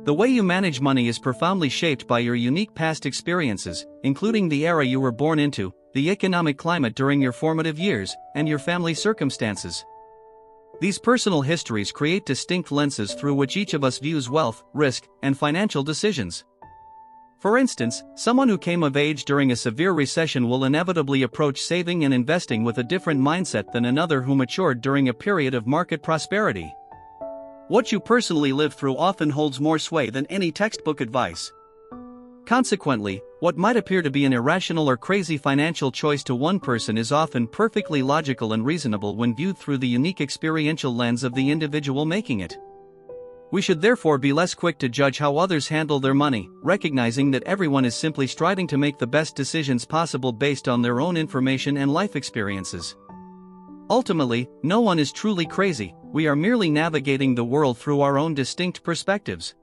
The way you manage money is profoundly shaped by your unique past experiences, including the era you were born into, the economic climate during your formative years, and your family circumstances. These personal histories create distinct lenses through which each of us views wealth, risk, and financial decisions. For instance, someone who came of age during a severe recession will inevitably approach saving and investing with a different mindset than another who matured during a period of market prosperity. What you personally lived through often holds more sway than any textbook advice. Consequently, what might appear to be an irrational or crazy financial choice to one person is often perfectly logical and reasonable when viewed through the unique experiential lens of the individual making it. We should therefore be less quick to judge how others handle their money, recognizing that everyone is simply striving to make the best decisions possible based on their own information and life experiences. Ultimately, no one is truly crazy, we are merely navigating the world through our own distinct perspectives.